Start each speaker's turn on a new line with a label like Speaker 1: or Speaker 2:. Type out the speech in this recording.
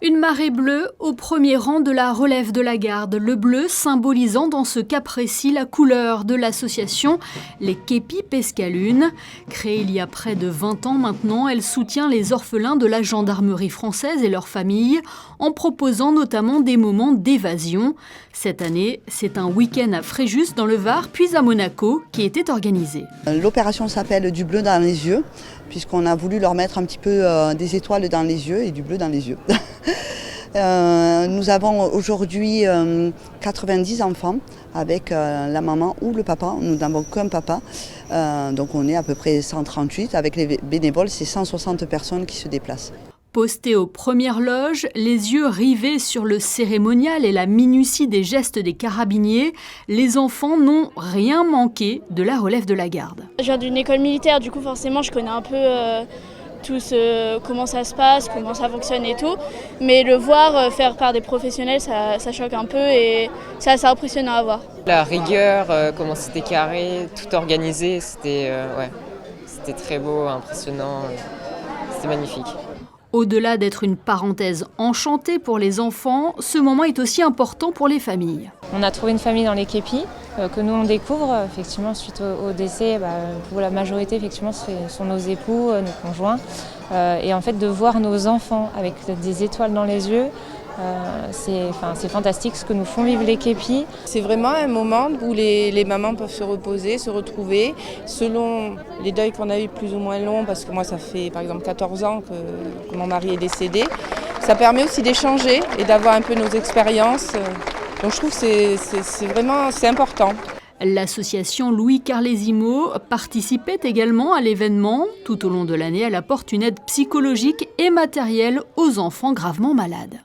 Speaker 1: Une marée bleue au premier rang de la relève de la garde, le bleu symbolisant dans ce cas précis la couleur de l'association Les Képis Pescalunes. Créée il y a près de 20 ans maintenant, elle soutient les orphelins de la gendarmerie française et leurs familles en proposant notamment des moments d'évasion. Cette année, c'est un week-end à Fréjus dans le Var, puis à Monaco qui était organisé.
Speaker 2: L'opération s'appelle Du bleu dans les yeux, puisqu'on a voulu leur mettre un petit peu des étoiles dans les yeux et du bleu dans les yeux. Nous avons aujourd'hui 90 enfants avec la maman ou le papa. Nous n'avons qu'un papa, donc on est à peu près 138. Avec les bénévoles, c'est 160 personnes qui se déplacent.
Speaker 1: Postés aux premières loges, les yeux rivés sur le cérémonial et la minutie des gestes des carabiniers, les enfants n'ont rien manqué de la relève de la garde.
Speaker 3: Je viens d'une école militaire, du coup forcément je connais un peu comment ça se passe, comment ça fonctionne et tout. Mais le voir faire par des professionnels, ça choque un peu et c'est assez impressionnant à voir.
Speaker 4: La rigueur, comment c'était carré, tout organisé, c'était très beau, impressionnant, c'était magnifique.
Speaker 1: Au-delà d'être une parenthèse enchantée pour les enfants, ce moment est aussi important pour les familles.
Speaker 5: On a trouvé une famille dans les Képis que nous on découvre effectivement suite au décès. Pour la majorité effectivement ce sont nos époux, nos conjoints, et en fait de voir nos enfants avec des étoiles dans les yeux. C'est fantastique ce que nous font vivre les Képis.
Speaker 6: C'est vraiment un moment où les mamans peuvent se reposer, se retrouver, selon les deuils qu'on a eu plus ou moins longs, parce que moi ça fait par exemple 14 ans que mon mari est décédé. Ça permet aussi d'échanger et d'avoir un peu nos expériences. Donc je trouve que c'est important.
Speaker 1: L'association Louis Carlesimo participait également à l'événement. Tout au long de l'année, elle apporte une aide psychologique et matérielle aux enfants gravement malades.